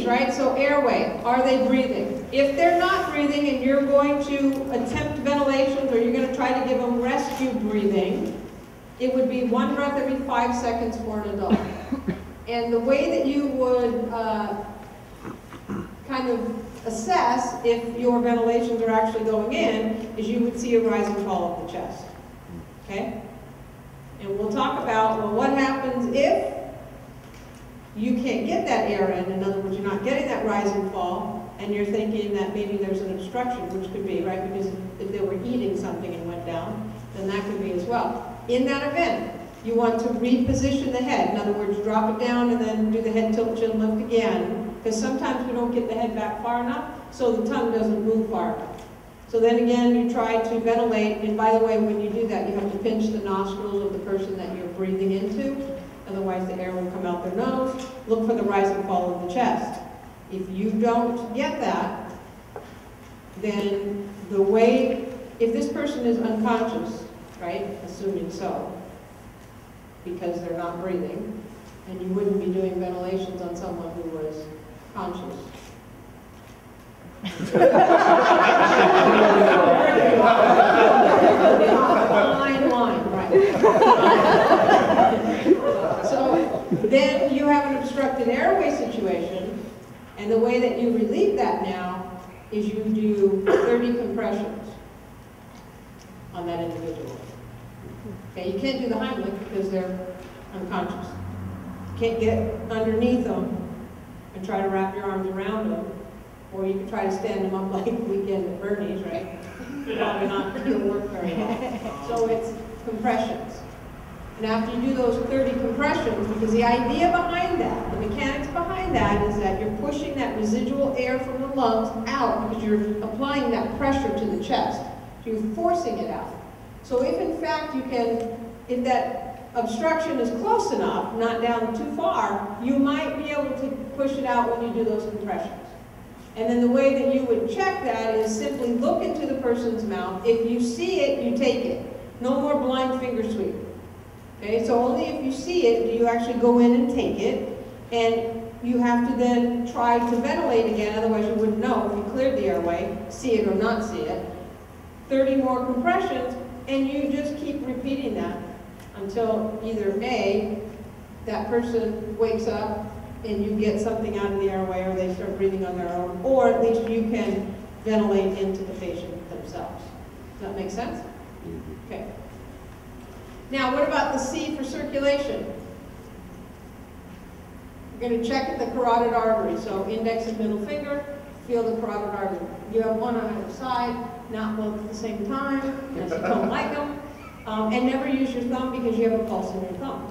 right? So airway, are they breathing? If they're not breathing and you're going to attempt ventilations or you're going to try to give them rescue breathing, it would be 1 breath every 5 seconds for an adult. And the way that you would kind of assess if your ventilations are actually going in is you would see a rise and fall of the chest. Okay? And we'll talk about, well, what happens if you can't get that air in other words, you're not getting that rise and fall, and you're thinking that maybe there's an obstruction, which could be, right? Because if they were eating something and went down, then that could be as well. In that event, you want to reposition the head. In other words, drop it down and then do the head tilt, chin lift again, because sometimes we don't get the head back far enough, so the tongue doesn't move far enough. So then again, you try to ventilate, and by the way, when you do that, you have to pinch the nostrils of the person that you're breathing into. Otherwise, the air will come out their nose. Look for the rise and fall of the chest. If you don't get that, then the way, if this person is unconscious, right, assuming so, because they're not breathing, and you wouldn't be doing ventilations on someone who was conscious. Fine line, right. So then you have an obstructed airway situation, and the way that you relieve that now is you do 30 compressions on that individual. Okay, you can't do the Heimlich because they're unconscious. You can't get underneath them and try to wrap your arms around them, or you can try to stand them up like Weekend at Bernie's, right? Probably not going to work very well. So it's compressions. And after you do those 30 compressions, because the idea behind that, the mechanics behind that is that you're pushing that residual air from the lungs out because you're applying that pressure to the chest. So you're forcing it out. So if in fact you can, if that obstruction is close enough, not down too far, you might be able to push it out when you do those compressions. And then the way that you would check that is simply look into the person's mouth. If you see it, you take it. No more blind finger sweep. Okay, so only if you see it do you actually go in and take it, and you have to then try to ventilate again, otherwise you wouldn't know if you cleared the airway, see it or not see it. 30 more compressions, and you just keep repeating that until either A, that person wakes up and you get something out of the airway, or they start breathing on their own, or at least you can ventilate into the patient themselves. Does that make sense? Okay. Now, what about the C for circulation? We're going to check at the carotid artery. So index and middle finger, feel the carotid artery. You have one on either side, not both at the same time, unless you don't like them. And never use your thumb because you have a pulse in your thumb.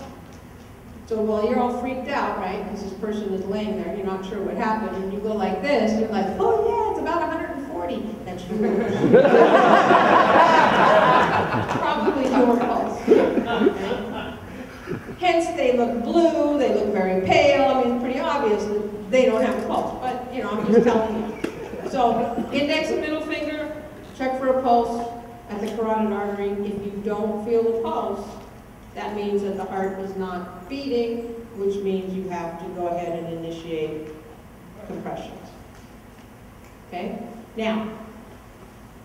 So while you're all freaked out, right, because this person is laying there, you're not sure what happened, and you go like this, you're like, oh yeah, it's about 140. That's yours. Probably your pulse. Hence, they look blue, they look very pale. I mean, it's pretty obvious that they don't have a pulse, but, you know, I'm just telling you. So, index and middle finger, check for a pulse at the carotid artery. If you don't feel a pulse, that means that the heart is not beating, which means you have to go ahead and initiate compressions. Okay? Now,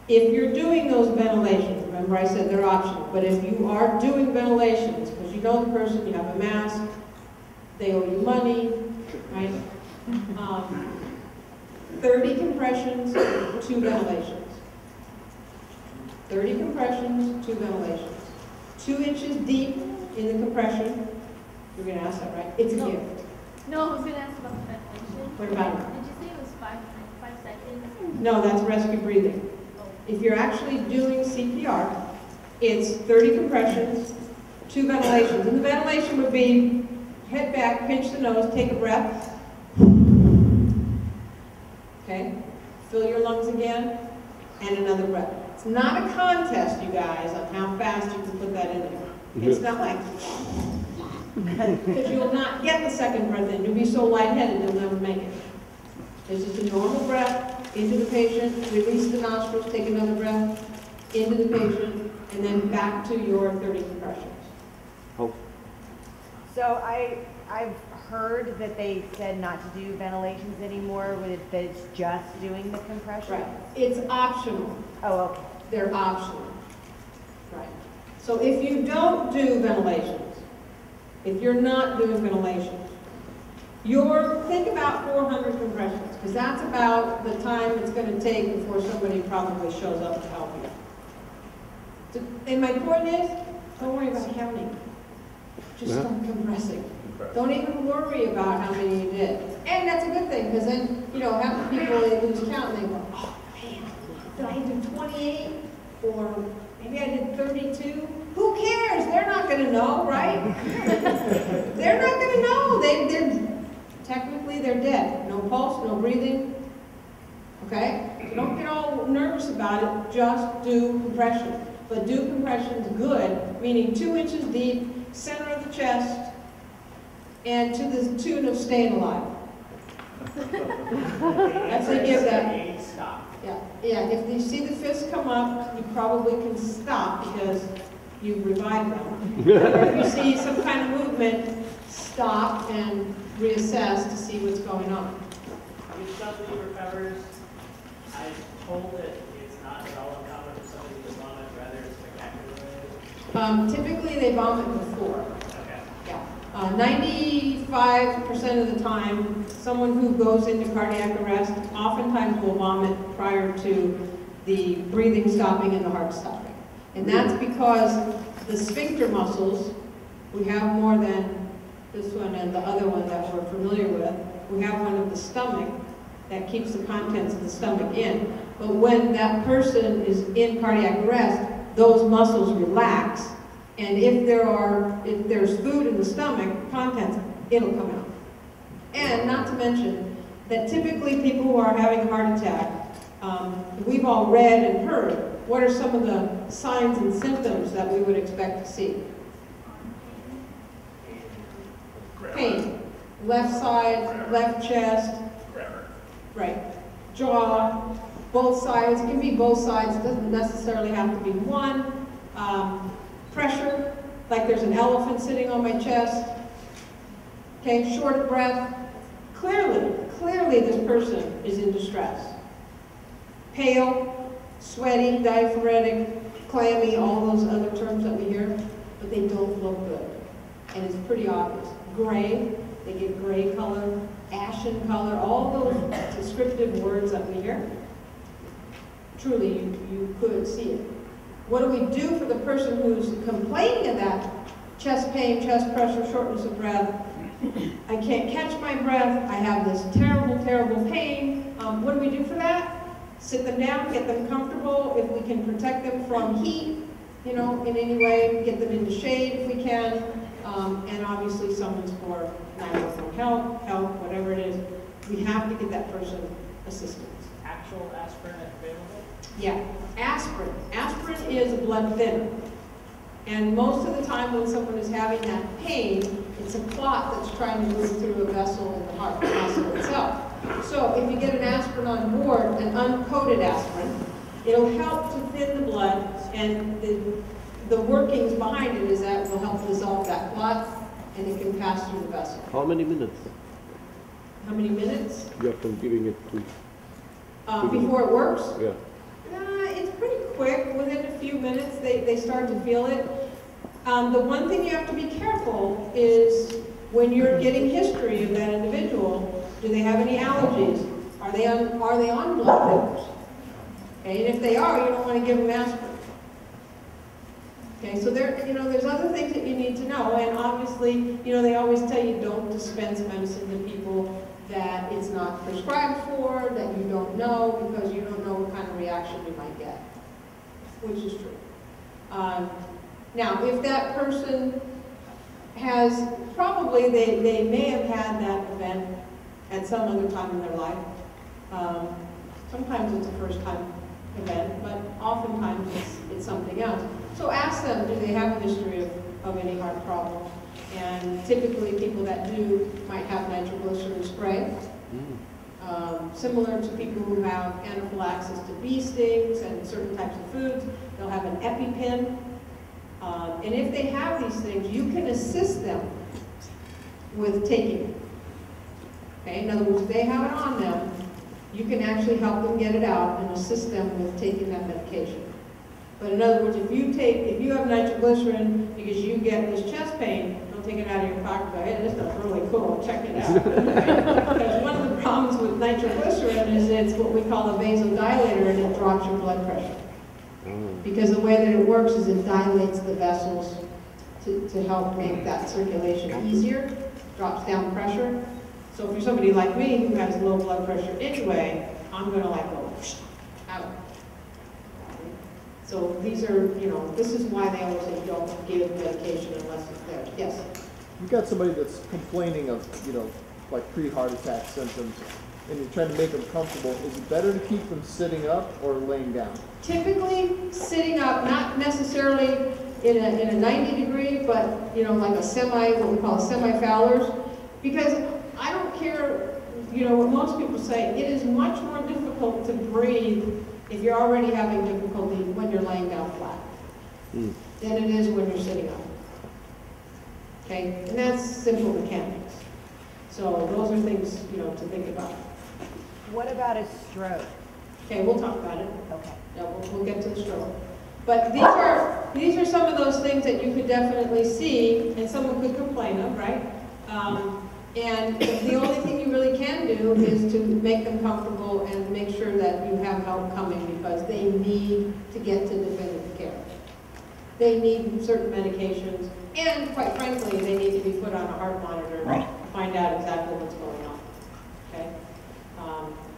if you're doing those ventilations, remember I said they're optional, but if you are doing ventilations, because you know the person, you have a mask, they owe you money, right? 30 compressions, 2 ventilations. 30 compressions, 2 ventilations. 2 inches deep in the compression. You're going to ask that, right? It's a gift. No, I was going to ask about the ventilation. What about it? Did you say it was 5 seconds? No, that's rescue breathing. If you're actually doing CPR, it's 30 compressions, 2 ventilations. And the ventilation would be head back, pinch the nose, take a breath. Okay? Fill your lungs again, and another breath. It's not a contest, you guys, on how fast you can put that in there. It's not like, because you'll not get the second breath in. You'll be so lightheaded you'll never make it. It's just a normal breath into the patient, release the nostrils, take another breath into the patient, and then back to your 30 compressions. Oh. So I've heard that they said not to do ventilations anymore, that it's just doing the compression? Right. It's optional. Oh, okay. They're optional. Right. So if you don't do ventilations, if you're not doing ventilations, think about 400 compressions, because that's about the time it's going to take before somebody probably shows up to help you. And my point is, don't worry about counting. Just start compressing. Don't even worry about how many you did. And that's a good thing, because then, half the people, they lose count and they go, oh man, did I do 28? Or maybe I did 32? Who cares? They're not going to know, right? They're not going to know. Technically, they're dead. No pulse, no breathing. Okay? So don't get all nervous about it. Just do compression. But do compressions good, meaning 2 inches deep, center of the chest, and to the tune of staying alive. That's they give that. Yeah. If you see the fists come up, you probably can stop because you've revived them. Or if you see some kind of movement, stop and reassess to see what's going on. If somebody recovers, I'm told that it's not at all uncommon for somebody to vomit rather spectacularly. Typically, they vomit before. Okay. Yeah. 95% of the time, someone who goes into cardiac arrest oftentimes will vomit prior to the breathing stopping and the heart stopping. And that's because the sphincter muscles, we have more than this one and the other one that we're familiar with. We have one of the stomach that keeps the contents of the stomach in. But when that person is in cardiac arrest, those muscles relax. And if there's food in the stomach, contents, it'll come out. And not to mention that typically people who are having a heart attack, we've all read and heard, what are some of the signs and symptoms that we would expect to see? Pain. Left side, left chest. Right. Jaw, both sides. It can be both sides. It doesn't necessarily have to be one. Pressure, like there's an elephant sitting on my chest. Okay, short of breath. Clearly this person is in distress. Pale, sweaty, diaphoretic, clammy, all those other terms that we hear, but they don't look good. And it's pretty obvious. Gray, they get gray color, ashen color, all those descriptive words that we hear. Truly, you could see it. What do we do for the person who's complaining of that? Chest pain, chest pressure, shortness of breath. I can't catch my breath. I have this terrible, terrible pain. What do we do for that? Sit them down, get them comfortable. If we can protect them from heat, in any way, get them into shade if we can. And obviously summons for 911 help, whatever it is. We have to get that person assistance. Actual aspirin available? Yeah, aspirin. Aspirin is a blood thinner. And most of the time when someone is having that pain, it's a clot that's trying to move through a vessel in the heart, the muscle itself. So if you get an aspirin on board, an uncoated aspirin, it'll help to thin the blood, and the workings behind it is that it will help dissolve that clot, and it can pass through the vessel. How many minutes? How many minutes? You from giving it to? Before it works? Yeah. It's pretty quick. Within a few minutes, they start to feel it. The one thing you have to be careful is when you're getting history of that individual, do they have any allergies? Are they on blood thinners? Okay, and if they are, you don't want to give them aspirin. Okay, so there's other things that you need to know, and obviously, they always tell you don't dispense medicine to people that it's not prescribed for, that you don't know, because you don't know what kind of reaction you might get, which is true. Now, if that person has, probably they may have had that event at some other time in their life. Sometimes it's a first-time event, but oftentimes it's something else. So ask them, do they have a history of any heart problems? And typically people that do might have nitroglycerin spray. Similar to people who have anaphylaxis to bee stings and certain types of foods, they'll have an EpiPen. And if they have these things, you can assist them with taking it. Okay, in other words, if they have it on them, you can actually help them get it out and assist them with taking that medication. But in other words, if you have nitroglycerin because you get this chest pain, don't take it out of your pocket and go, hey, this stuff's really cool, check it out. Because one of the problems with nitroglycerin is it's what we call a vasodilator, and it drops your blood pressure. Because the way that it works is it dilates the vessels to help make that circulation easier, drops down pressure. So if you're somebody like me who has low blood pressure anyway, I'm going to like go out. So these are, this is why they always say don't give medication unless it's there. Yes? You've got somebody that's complaining of, like pre-heart attack symptoms, and you're trying to make them comfortable. Is it better to keep them sitting up or laying down? Typically sitting up, not necessarily in a 90 degree, but like a what we call a semi-Fowler's, because I don't care, what most people say, it is much more difficult to breathe if you're already having difficulty when you're laying down flat than it is when you're sitting up. Okay, and that's simple mechanics. So those are things, to think about. What about a stroke? Okay, we'll talk about it. Okay. Yeah, we'll get to the stroke. But these are some of those things that you could definitely see, and someone could complain of, right? And the only thing you really can do is to make them comfortable and make sure that you have help coming, because they need to get to definitive care. They need certain medications, and quite frankly, they need to be put on a heart monitor to find out exactly what's going on. Okay?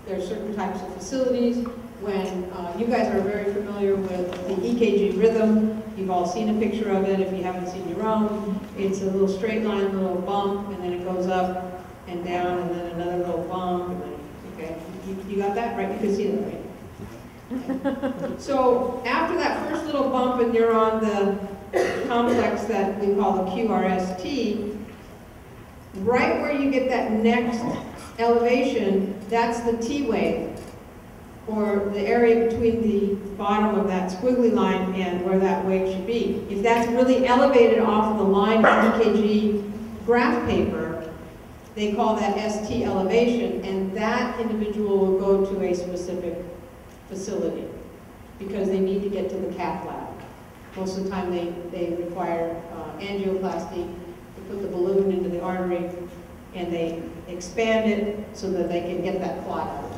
There are certain types of facilities. When you guys are very familiar with the EKG rhythm, you've all seen a picture of it. If you haven't seen your own, it's a little straight line, a little bump, and then it goes up and down, and then another little bump, and then, okay, you got that right? You can see that, right? Okay. So after that first little bump, and you're on the complex that we call the QRST, right where you get that next elevation, that's the T wave, or the area between the bottom of that squiggly line and where that wave should be. If that's really elevated off of the line of EKG graph paper, they call that ST elevation, and that individual will go to a specific facility because they need to get to the cath lab. Most of the time they require angioplasty to put the balloon into the artery, and they expand it so that they can get that clot out.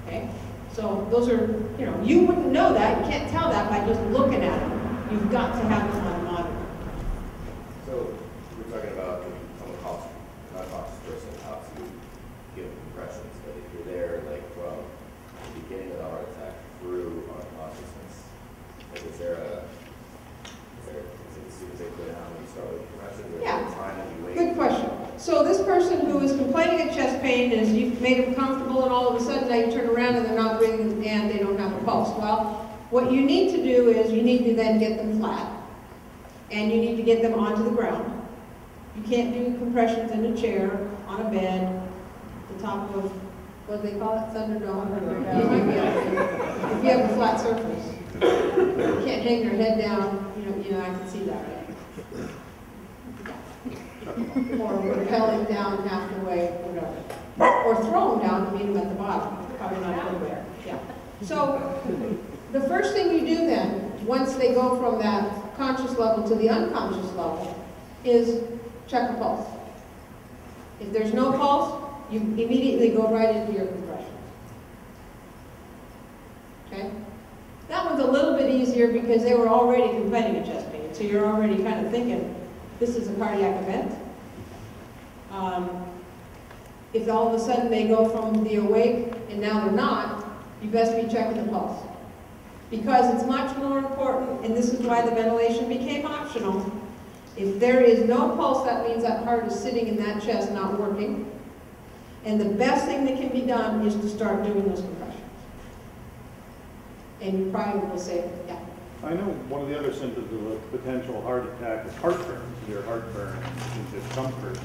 Okay? So those are, you wouldn't know that. You can't tell that by just looking at them. You've got to have them on a monitor. So we're talking about when you become a not conscious person, how to give compressions. But if you're there, like from the beginning of the heart attack through unconsciousness, like is it as soon as they quit how you start with compressions? Or Yeah. is there time that you wait? Good question. So this person who is complaining of chest pain is you've made them comfortable, and all of a sudden now you turn around and they're not breathing and they don't have a pulse. Well, what you need to do is you need to then get them flat, and you need to get them onto the ground. You can't do compressions in a chair, on a bed, the top of, what do they call it, Thunderdome? You might be able to, if you have a flat surface. You can't hang your head down, I can see that, right? Or rappelling down half the way, whatever. Or throw them down to meet them at the bottom. Probably not a good way. Yeah. So the first thing you do then, once they go from that conscious level to the unconscious level, is check a pulse. If there's no pulse, you immediately go right into your compressions. Okay? That one's a little bit easier because they were already complaining of chest pain, so you're already kind of thinking, this is a cardiac event. If all of a sudden they go from the awake and now they're not, you best be checking the pulse. Because it's much more important, and this is why the ventilation became optional. If there is no pulse, that means that heart is sitting in that chest not working. And the best thing that can be done is to start doing those compressions. And you probably will say, yeah. I know one of the other symptoms of a potential heart attack is heartburn, severe heartburn, and discomfort.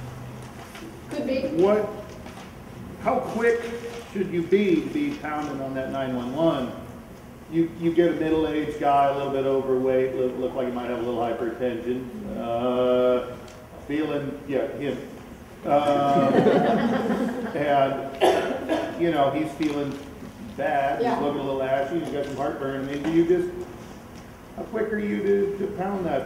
Could be. How quick should you be pounding on that 911? You get a middle-aged guy, a little bit overweight, look like he might have a little hypertension, feeling, him. And, you know, he's feeling bad, Yeah. he's looking a little ashy, he's got some heartburn. I mean, do you just, how quick are you to pound that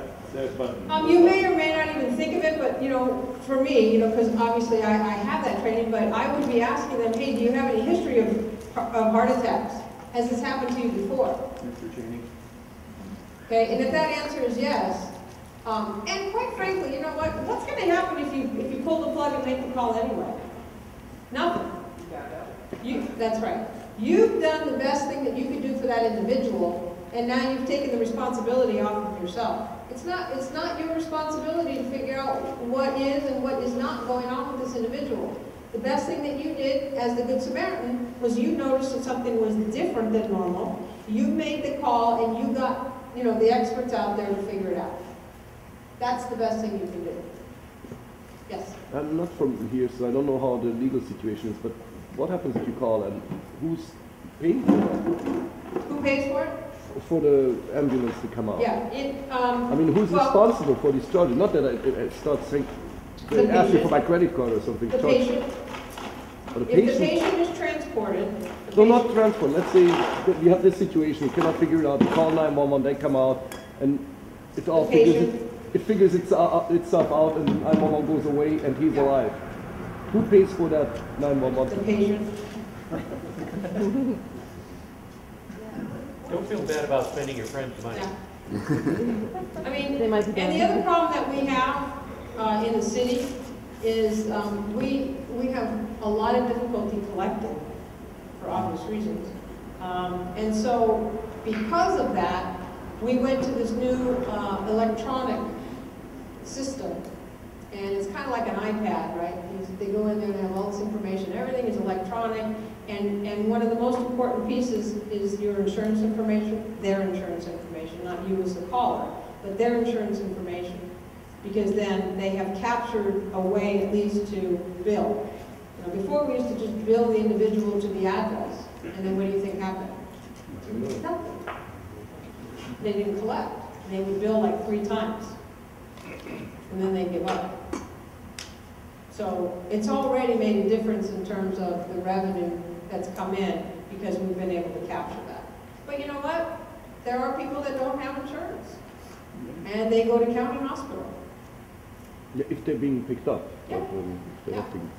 button? You may or may not even think of it, but, you know, for me, you know, because obviously I have that training, but I would be asking them, hey, do you have any history of heart attacks? Has this happened to you before? Mr. Cheney? Okay, and if that answer is yes, and quite frankly, you know what? What's going to happen if you pull the plug and make the call anyway? Nothing. That's right. You've done the best thing that you could do for that individual, and now you've taken the responsibility off of yourself. It's not your responsibility to figure out what is and what is not going on with this individual. The best thing that you did as the Good Samaritan was you noticed that something was different than normal. You made the call and you got, you know, the experts out there to figure it out. That's the best thing you can do. Yes? I'm not from here, so I don't know how the legal situation is, but what happens if you call and who's paying for that? Who pays for it? For the ambulance to come out? Yeah. I mean, who's responsible for these charges? Not that I start saying, they ask me for my credit card or something. The patient. Or the If patient? the patient is transported. No, not transport. Let's say that we have this situation, we cannot figure it out. We call 911, they come out, and it all figures itself out, and 911 goes away, and he's alive. Who pays for that 911? The patient. Don't feel bad about spending your friend's money. Yeah. I mean, and the other problem that we have in the city is we have a lot of difficulty collecting for obvious reasons. And so because of that, we went to this new electronic system. And it's kind of like an iPad, right? They go in there and have all this information. Everything is electronic. And one of the most important pieces is your insurance information, their insurance information, not you as the caller, but their insurance information. Because then they have captured a way at least to bill. You know, before we used to just bill the individual to the address. And then what do you think happened? Nothing. They didn't collect. They would bill like 3 times. And then they give up. So it's already made a difference in terms of the revenue that's come in because we've been able to capture that. But you know what? There are people that don't have insurance. And they go to county hospital. Yeah, if they're being picked up. Yeah. Not when they're not being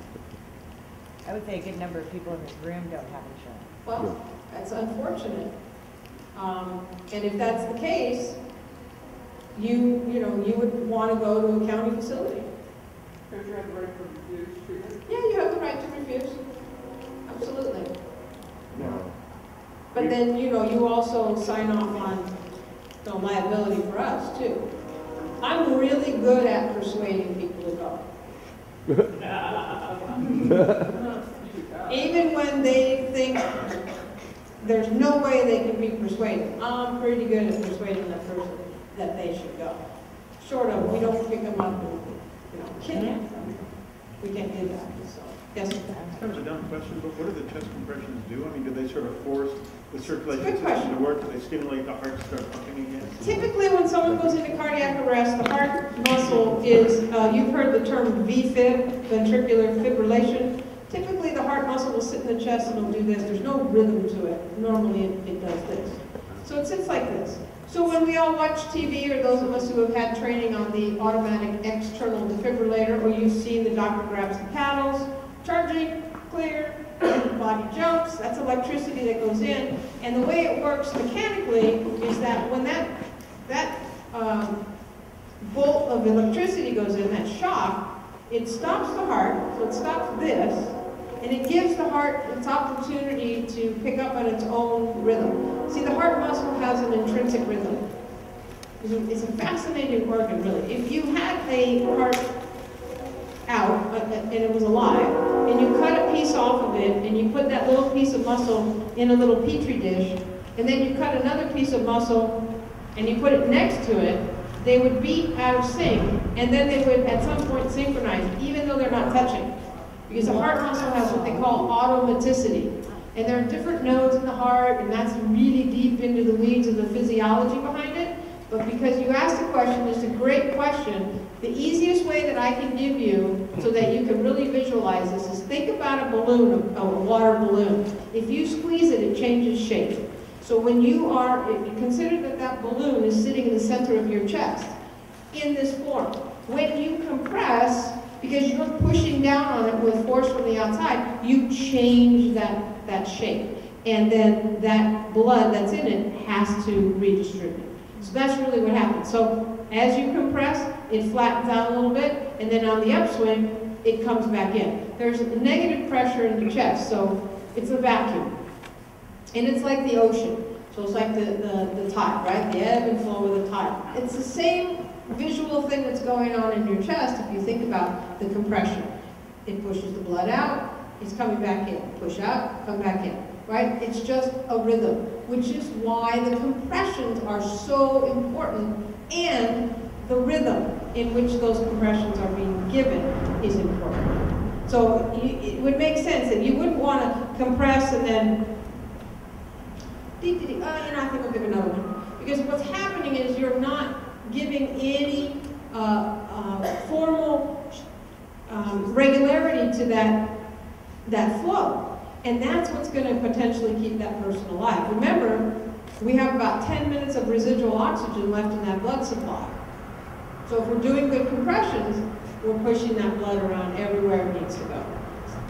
I would say a good number of people in this room don't have insurance. Well, that's unfortunate. And if that's the case, you would want to go to a county facility. Don't you have the right to refuse treatment? Yeah, you have the right to refuse. Absolutely. Yeah. But then, you also sign off on the liability for us, too. I'm really good at persuading people to go. Even when they think there's no way they can be persuaded, I'm pretty good at persuading that person that they should go. Short of, we don't pick them up and, kidnap them. We can't do that, so, yes. It's kind of a dumb question, but what do the chest compressions do? I mean, do they sort of force the circulation Good system question. to work? Do they stimulate the heart to start pumping again? Typically, when someone goes into cardiac arrest, the heart muscle is, you've heard the term VFib, ventricular fibrillation. Typically, the heart muscle will sit in the chest and it'll do this. There's no rhythm to it. Normally, it does this. So it sits like this. So when we all watch TV, or those of us who have had training on the automatic external defibrillator, or you've seen the doctor grabs the paddles, charging, clear, body jumps, that's electricity that goes in. And the way it works mechanically is that when that bolt of electricity goes in, that shock, it stops the heart, so it stops this, and it gives the heart its opportunity to pick up on its own rhythm. See, the heart muscle has an intrinsic rhythm. It's a fascinating organ, really. If you had a heart out, and it was alive, and you cut a piece off of it, and you put that little piece of muscle in a little petri dish, and then you cut another piece of muscle, and you put it next to it, they would beat out of sync, and then they would at some point synchronize, even though they're not touching. Because the heart muscle has what they call automaticity. And there are different nodes in the heart, and that's really deep into the weeds of the physiology behind it. But because you asked the question, it's a great question. The easiest way that I can give you so that you can really visualize this is think about a balloon, a water balloon. If you squeeze it, it changes shape. So when you are, consider that that balloon is sitting in the center of your chest in this form. When you compress, because you're pushing down on it with force from the outside, you change that shape. And then that blood that's in it has to redistribute. So that's really what happens. So as you compress, it flattens out a little bit, and then on the upswing, it comes back in. There's a negative pressure in the chest, so it's a vacuum. And it's like the ocean. So it's like the tide, right? The ebb and flow of the tide. It's the same visual thing that's going on in your chest if you think about the compression. It pushes the blood out, it's coming back in. Push out, come back in. Right? It's just a rhythm, which is why the compressions are so important, and the rhythm in which those compressions are being given is important. So it would make sense that you wouldn't want to compress and then, I think I'll give another one. Because what's happening is you're not giving any formal regularity to that flow. And that's what's going to potentially keep that person alive. Remember, we have about 10 minutes of residual oxygen left in that blood supply. So if we're doing good compressions, we're pushing that blood around everywhere it needs to go.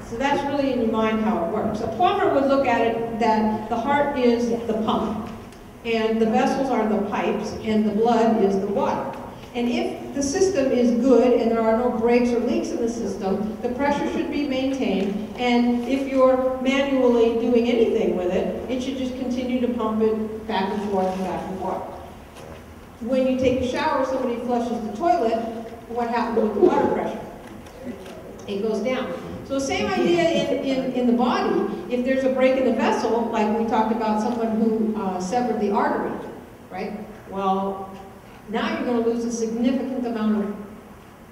So that's really in your mind how it works. A plumber would look at it that the heart is the pump, and the vessels are the pipes, and the blood is the water. And if the system is good and there are no breaks or leaks in the system, the pressure should be maintained. And if you're manually doing anything with it, it should just continue to pump it back and forth and back and forth. When you take a shower, somebody flushes the toilet, what happens with the water pressure? It goes down. So same idea in the body. If there's a break in the vessel, like we talked about someone who severed the artery, right? Well, now you're going to lose a significant amount of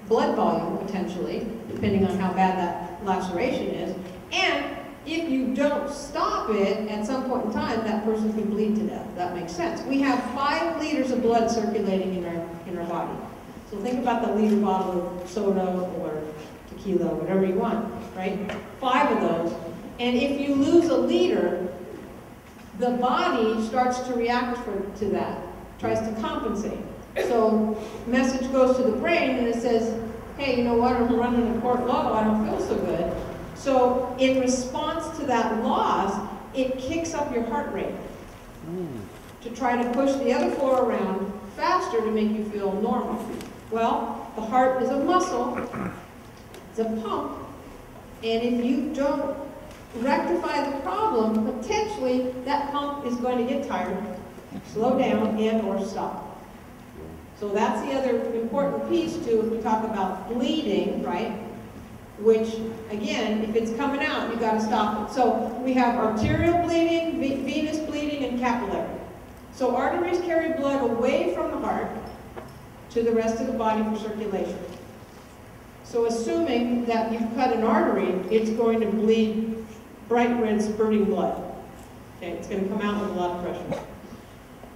blood volume, potentially, depending on how bad that laceration is. And if you don't stop it, at some point in time, that person can bleed to death. That makes sense. We have 5 liters of blood circulating in our body. So think about the liter bottle of soda or tequila, whatever you want, right? 5 of those. And if you lose a liter, the body starts to react to that, tries to compensate. So message goes to the brain and it says, hey, you know what, I'm running a quart low, I don't feel so good. So in response to that loss, it kicks up your heart rate to try to push the other floor around faster to make you feel normal. Well, the heart is a muscle, it's a pump, and if you don't rectify the problem, potentially that pump is going to get tired, slow down, and or stop. So that's the other important piece too, if we talk about bleeding, right? Which, again, if it's coming out, you got to stop it. So we have arterial bleeding, venous bleeding, and capillary. So arteries carry blood away from the heart to the rest of the body for circulation. So assuming that you've cut an artery, it's going to bleed bright red spurting blood. Okay, it's going to come out with a lot of pressure.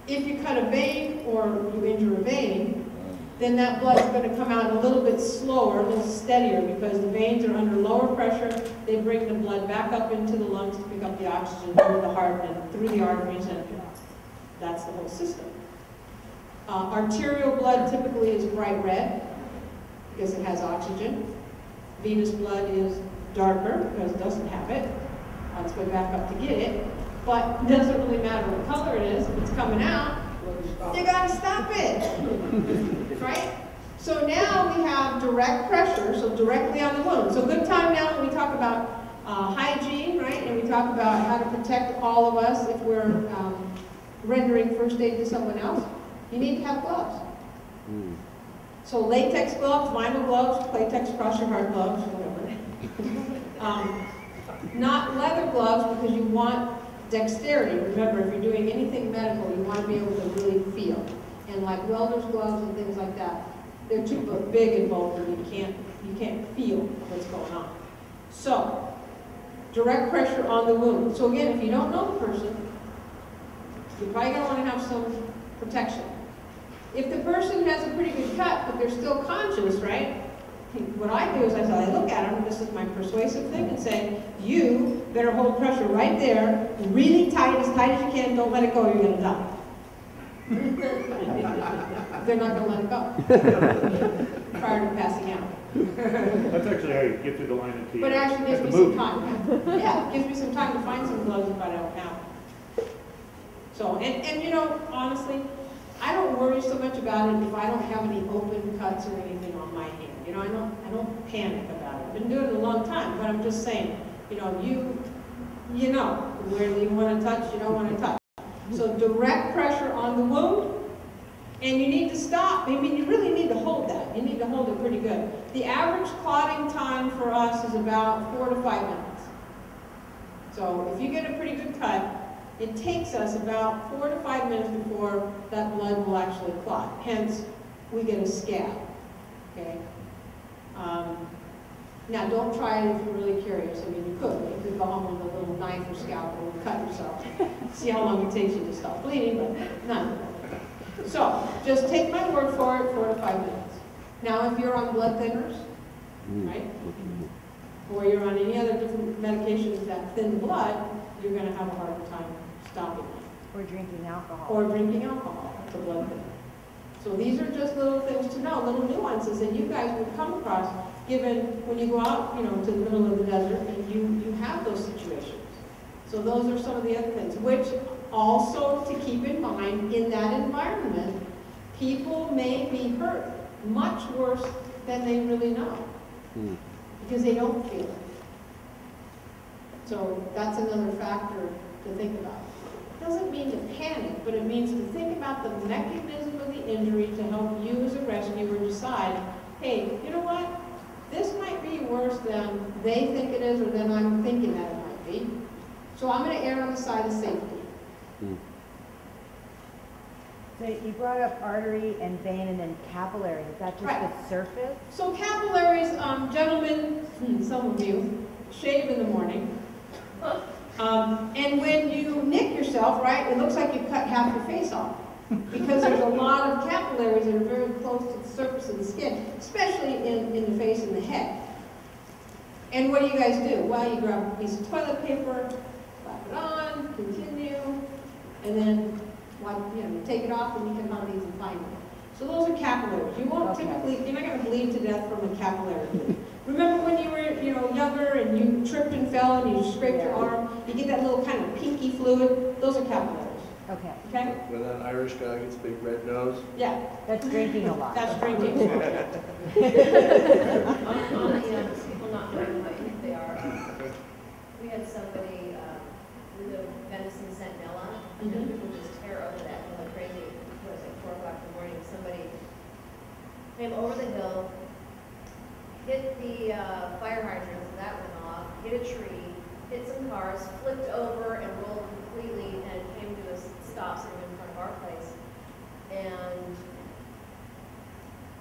If you cut a vein or you injure a vein, then that blood is going to come out a little bit slower, a little steadier, because the veins are under lower pressure. They bring the blood back up into the lungs to pick up the oxygen through the heart and through the arteries, and that's the whole system. Arterial blood typically is bright red because it has oxygen. Venous blood is darker because it doesn't have it. On its way back up to get it. But it doesn't really matter what color it is. If it's coming out, you gotta stop it, right? So now we have direct pressure, so directly on the wound. So good time now when we talk about hygiene, right? And we talk about how to protect all of us if we're rendering first aid to someone else. You need to have gloves. So latex gloves, vinyl gloves, Playtex cross your heart gloves, whatever. Not leather gloves because you want dexterity. Remember, if you're doing anything medical, you want to be able to really feel. And like welder's gloves and things like that, they're too big and bulky. You can't feel what's going on. So, direct pressure on the wound. So again, if you don't know the person, you're probably going to want to have some protection. If the person has a pretty good cut, but they're still conscious, right? What I do is I look at them, this is my persuasive thing, and say, you better hold pressure right there, really tight as you can, don't let it go, you're gonna die. They're not gonna let it go prior to passing out. That's actually how you get through the line of teeth. But it actually gives me some time. Yeah, it gives me some time to find some gloves if I don't have them. So, and you know, honestly, I don't worry so much about it if I don't have any open cuts or anything on my hand. You know, I don't panic about it. I've been doing it a long time, but I'm just saying, you know, you know where you want to touch, you don't want to touch. So direct pressure on the wound, and you need to stop. I mean, you really need to hold that. You need to hold it pretty good. The average clotting time for us is about 4 to 5 minutes. So if you get a pretty good cut, it takes us about 4 to 5 minutes before that blood will actually clot. Hence, we get a scab. Okay. Now, don't try it if you're really curious. I mean, you could. You could go home with a little knife or scalpel and cut yourself. See how long it takes you to stop bleeding, but none. So, just take my word for it, 4 to 5 minutes. Now, if you're on blood thinners, right, or you're on any other different medications that thin blood, you're going to have a harder time stopping it. Or drinking alcohol. Or drinking alcohol, the blood thinner. So these are just little things to know, little nuances that you guys would come across given when you go out, you know, to the middle of the desert and you have those situations. So those are some of the other things, which also to keep in mind in that environment, people may be hurt much worse than they really know because they don't feel it. So that's another factor to think about. It doesn't mean to panic, but it means to think about the mechanism of the injury to help you as a rescuer decide, hey, you know what? This might be worse than they think it is or than I'm thinking that it might be. So I'm going to err on the side of safety. So you brought up artery and vein and then capillary. Is that just Right. the surface? So capillaries, gentlemen, some of you, shave in the morning. And when you nick yourself, right, it looks like you cut half your face off. Because there's a lot of capillaries that are very close to the surface of the skin, especially in the face and the head. And what do you guys do? Well, you grab a piece of toilet paper, slap it on, continue, and then you take it off and you can hardly even find it. So those are capillaries. You won't typically, you're not going to bleed to death from a capillary bleed. Remember when you were, younger and you tripped and fell and you scraped your arm? You get that little kind of pinky fluid. Those are capillaries. Okay. Okay? When that Irish guy gets a big red nose. Yeah. That's drinking a lot. That's drinking. On the people not knowing what they are, we had somebody with a venison sentinella, and then people just tear over that and like crazy. It was like 4 o'clock in the morning. Somebody came over the hill, hit the fire hydrant, that went off, hit a tree, hit some cars, flipped over and rolled completely, and came to a stop sitting in front of our place. And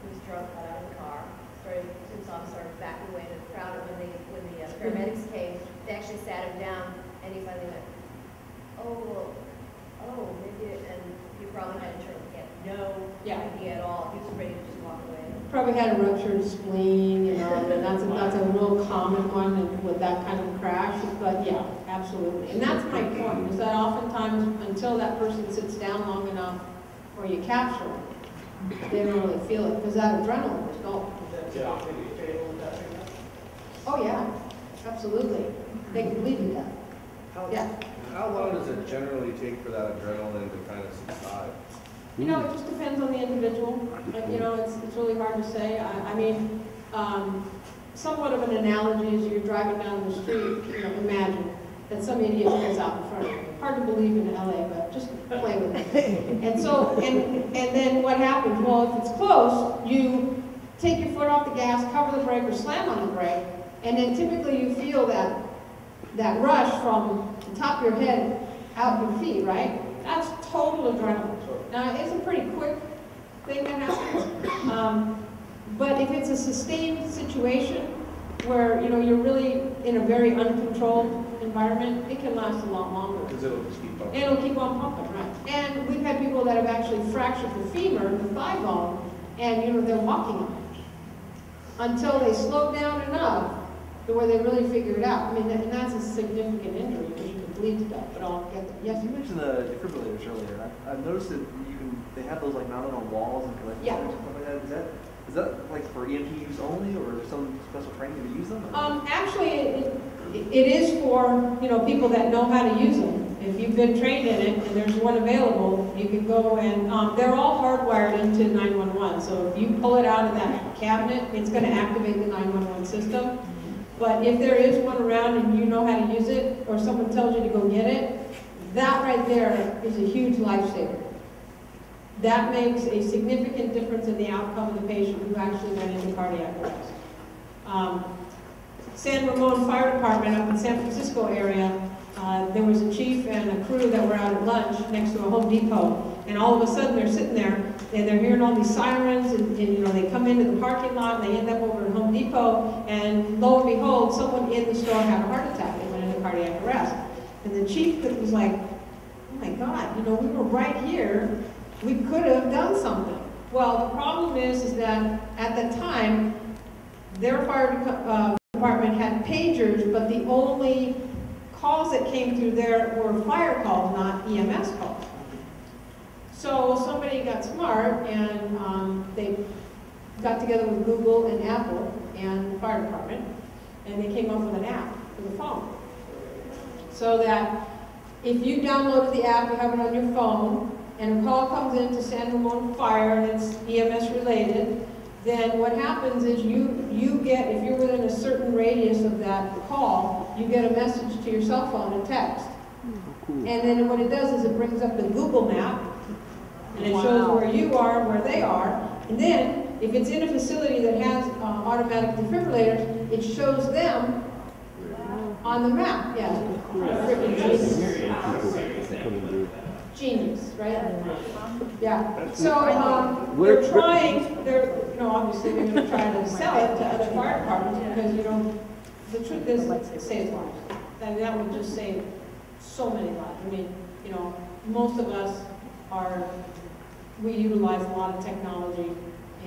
he was drunk, got out of the car, police officer started backing away to the crowd, and when the paramedics came, they actually sat him down, and he finally went, maybe, and he probably had no idea at all. He was ready to just walk away. Probably had a ruptured spleen, and that's a real common one with that kind of crash. But yeah, absolutely. And that's my point, is that oftentimes until that person sits down long enough or you capture them, they don't really feel it because that adrenaline is going. Oh yeah, absolutely. They can bleed to death. How long does it generally take for that adrenaline to kind of subside? It just depends on the individual. It's really hard to say. I mean, somewhat of an analogy is you're driving down the street, imagine that some idiot pulls out in front of you. Hard to believe in LA, but just play with it. And so, and then what happens? Well, if it's close, you take your foot off the gas, cover the brake, or slam on the brake, and then typically you feel that rush from the top of your head out your feet, right? That's total adrenaline. Now, it's a pretty quick thing that happens, but if it's a sustained situation, where, you know, you're really in a very uncontrolled environment, it can last a lot longer. Because it'll just keep And pumping. it'll keep on pumping, right? And we've had people that have actually fractured the femur, the thigh bone, and, you know, they're walking on it until they slow down enough to where they really figure it out. I mean, and that's a significant injury because you can bleed to death, but I'll get there. Yes? You mentioned the defibrillators earlier, and I've noticed that they have those like mounted on walls and collectors Yeah. and stuff like that. Is that like for EMT use only, or is there some special training to use them? Or? Actually, it is for, you know, people that know how to use them. If you've been trained in it and there's one available, you can go and, they're all hardwired into 911. So if you pull it out of that cabinet, it's going to activate the 911 system. But if there is one around and you know how to use it, or someone tells you to go get it, that right there is a huge lifesaver. That makes a significant difference in the outcome of the patient who actually went into cardiac arrest. San Ramon Fire Department up in San Francisco area, there was a chief and a crew that were out at lunch next to a Home Depot, and all of a sudden they're sitting there and they're hearing all these sirens, and you know, they come into the parking lot and they end up over at Home Depot, and lo and behold, someone in the store had a heart attack and went into cardiac arrest. And the chief was like, oh my God, you know, we were right here. We could have done something. Well, the problem is that at the time, their fire department had pagers, but the only calls that came through there were fire calls, not EMS calls. So somebody got smart and they got together with Google and Apple and the fire department, and they came up with an app for the phone. So that if you downloaded the app, you have it on your phone, and a call comes in to San Ramon Fire and it's EMS related, then what happens is you get, if you're within a certain radius of that call, you get a message to your cell phone, a text. And then what it does is it brings up the Google map, and it shows where you are and where they are. And then, if it's in a facility that has automatic defibrillators, it shows them on the map. Yeah. Genius, right? Yeah. So they're trying. Obviously they're going to try to sell it to other fire departments because the truth is, it saves lives. And that would just save so many lives. I mean, most of us we utilize a lot of technology,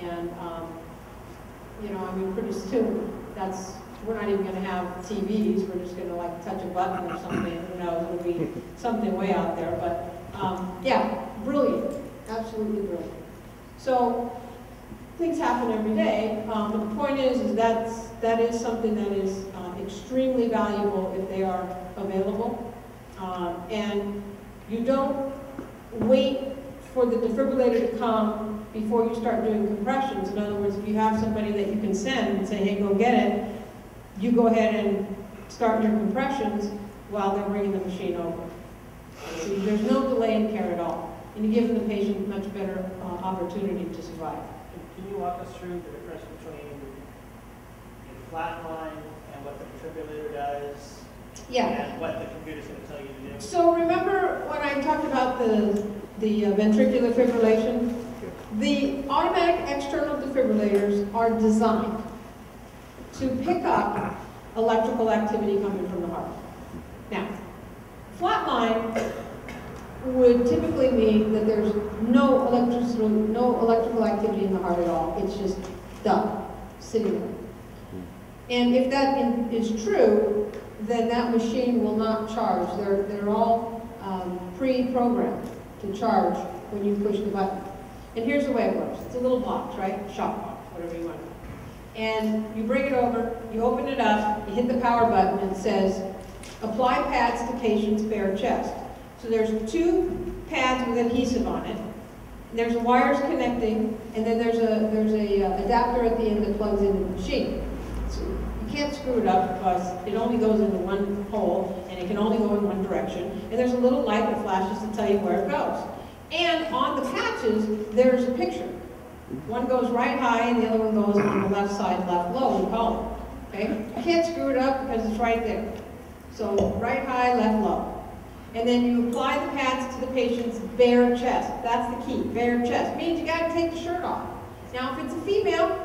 and I mean, pretty soon we're not even going to have TVs. We're just going to like touch a button or something. Who knows? It'll be something way out there. But yeah, brilliant, absolutely brilliant. So things happen every day. But the point is that is something that is extremely valuable if they are available. And you don't wait for the defibrillator to come before you start doing compressions. In other words, if you have somebody that you can send and say, hey, go get it, you go ahead and start your compressions while they're bringing the machine over. So there's no delay in care at all. And you give the patient much better opportunity to survive. Can you walk us through the difference between a flat line and what the defibrillator does? Yeah. And what the computer's going to tell you to do? So remember when I talked about the ventricular fibrillation? The automatic external defibrillators are designed to pick up electrical activity coming from the heart. Now, flat line would typically mean that there's no electrical activity in the heart at all. It's just done, sitting there. And if that is true, then that machine will not charge. They're all pre-programmed to charge when you push the button. And here's the way it works. It's a little box, right? Shock box, whatever you want. And you bring it over, you open it up, you hit the power button, and it says, apply pads to patient's bare chest. So there's 2 pads with adhesive on it. There's wires connecting, and then there's a adapter at the end that plugs into the machine. So you can't screw it up because it only goes into one hole, and it can only go in one direction. And there's a little light that flashes to tell you where it goes. And on the patches, there's a picture. One goes right high, and the other one goes on the left side, left low, we call it. Okay? You can't screw it up because it's right there. So right high, left low. And then you apply the pads to the patient's bare chest. That's the key, bare chest. Means you got to take the shirt off. Now, if it's a female,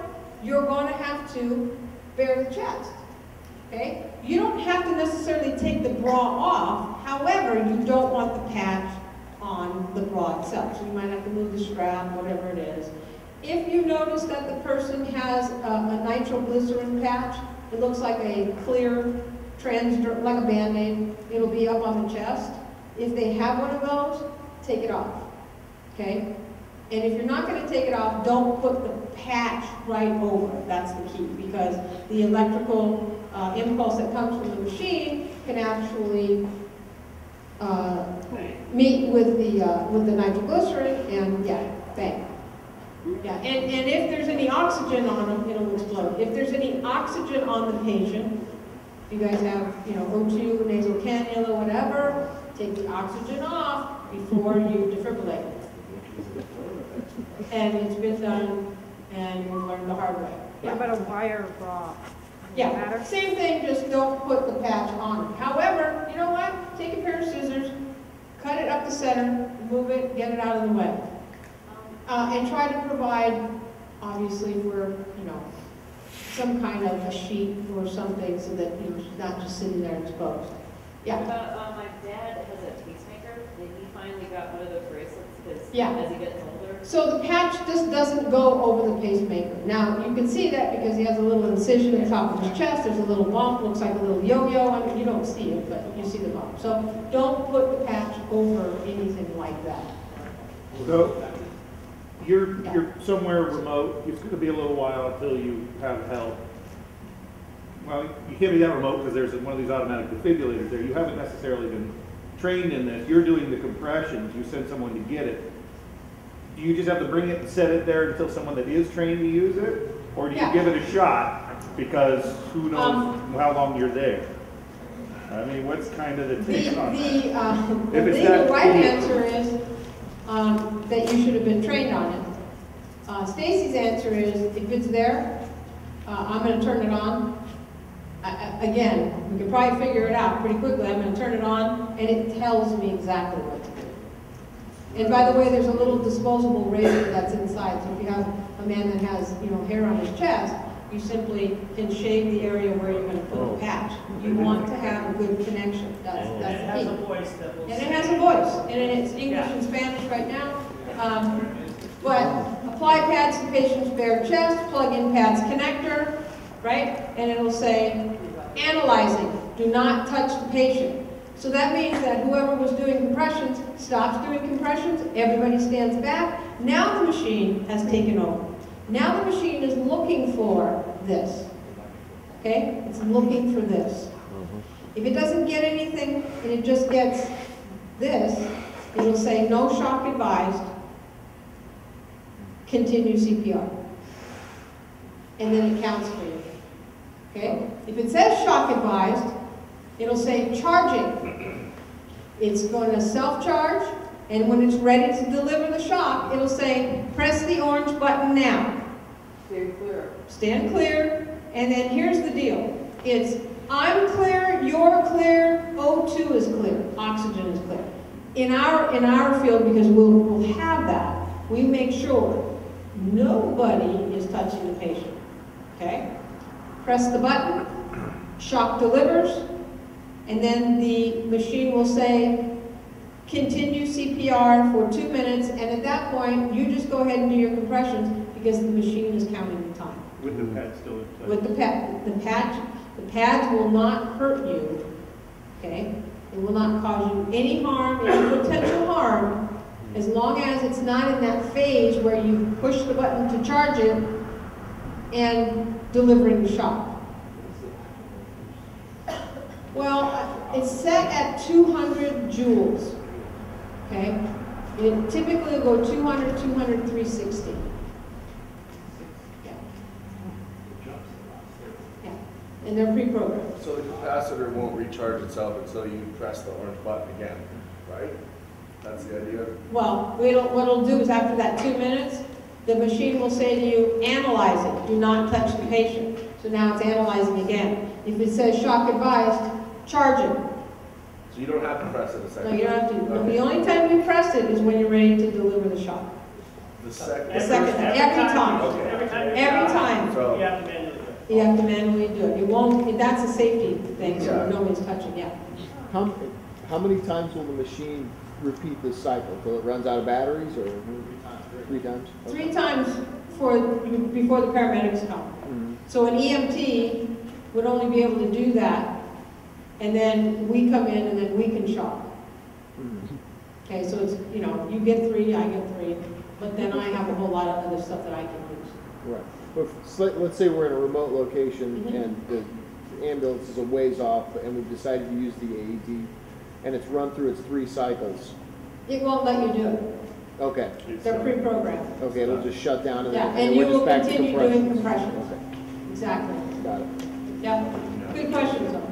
you're going to have to bare the chest. to necessarily take the bra off. However, you don't want the patch on the bra itself. So you might have to move the strap, whatever it is. If you notice that the person has a nitroglycerin patch, it looks like a clear like a Band-Aid. It'll be up on the chest. If they have one of those, take it off, okay? And if you're not going to take it off, don't put the patch right over it. That's the key, because the electrical impulse that comes from the machine can actually meet with the nitroglycerin, and yeah, bang. Yeah, and if there's any oxygen on them, it'll explode. If there's any oxygen on the patient, if you guys have, O2, nasal cannula, whatever, take the oxygen off before you defibrillate. And it's been done, and you've learned the hard way. Yeah. What about a wire bra? Yeah, same thing, just don't put the patch on it. However, you know what? Take a pair of scissors, cut it up the center, move it, get it out of the way. And try to provide, obviously, for, some kind of a sheet or something so that, she's not just sitting there exposed. Yeah? My dad has a pacemaker, and he finally got one of those bracelets because as he gets older. So the patch just doesn't go over the pacemaker. Now, you can see that because he has a little incision at the top of his chest. There's a little bump, looks like a little yo-yo. I mean, you don't see it, but you see the bump. So don't put the patch over anything like that. So you're somewhere remote. It's going to be a little while until you have help. Well, you can't be that remote because there's one of these automatic defibrillators there. You haven't necessarily been trained in this. You're doing the compressions. You send someone to get it. Do you just have to bring it and set it there until someone that is trained to use it? Or do you give it a shot because who knows how long you're there? I mean, what's kind of the take on that? The legal right answer is that you should have been trained on it. Stacy's answer is, if it's there, I'm going to turn it on. Again, we can probably figure it out pretty quickly. I'm going to turn it on, and it tells me exactly what to do. And by the way, there's a little disposable razor that's inside. So if you have a man that has, hair on his chest, you simply can shave the area where you're going to put a patch. You want to have a good connection. That's the key. It has a voice that will. And it has a voice, and it's English and Spanish right now. But apply pads to patient's bare chest, plug in pads connector, right? And it'll say, analyzing, do not touch the patient. So that means that whoever was doing compressions stops doing compressions, everybody stands back. Now the machine has taken over. Now the machine is looking for this, okay? It's looking for this. If it doesn't get anything and it just gets this, it'll say no shock advised, continue CPR. And then it counts for you, okay? If it says shock advised, it'll say charging. It's going to self-charge, and when it's ready to deliver the shock, it'll say press the orange button now. Stand clear. Stand clear, and then here's the deal. It's I'm clear, you're clear, O2 is clear, oxygen is clear. In our field, because we'll have that, we make sure nobody is touching the patient, okay? Press the button, shock delivers, and then the machine will say, continue CPR for 2 minutes, and at that point, you just go ahead and do your compressions because the machine is counting the time. With the pad still in place. With the pads will not hurt you, okay? It will not cause you any harm, any potential harm, as long as it's not in that phase where you push the button to charge it and delivering the shock. Well, it's set at 200 joules, okay? It typically will go 200, 200, 360. Yeah. Yeah. And they're pre-programmed. So the capacitor won't recharge itself until you press the orange button again, right? That's the idea? Well, what it'll do is after that 2 minutes, the machine will say to you, analyze it, do not touch the patient. So now it's analyzing again. If it says shock advised, charge it. So you don't have to press it a second? No, you don't have to. Okay. The only time you press it is when you're ready to deliver the shock. The second? The second time. Every time. Okay. Every time. So, You have to manually do it. You have to manually do it. It won't, that's a safety thing, so Yeah. nobody's nobody's touching, yeah. How many times will the machine repeat this cycle till it runs out of batteries, or 3 times? Okay. 3 times before the paramedics come. Mhm. So an EMT would only be able to do that, and then we come in and then we can shock. Mhm. Okay, so it's, you know, you get 3, I get 3, but then I have a whole lot of other stuff that I can use. Right. But let's say we're in a remote location Mhm. and the ambulance is a ways off, and we've decided to use the AED, and it's run through its 3 cycles. It won't let you do it. Okay. They're pre-programmed. Okay, it'll just shut down and Yeah, then and we're you just will back to continue compression. doing compressions. Okay, Exactly. got it. Yeah, good questions though.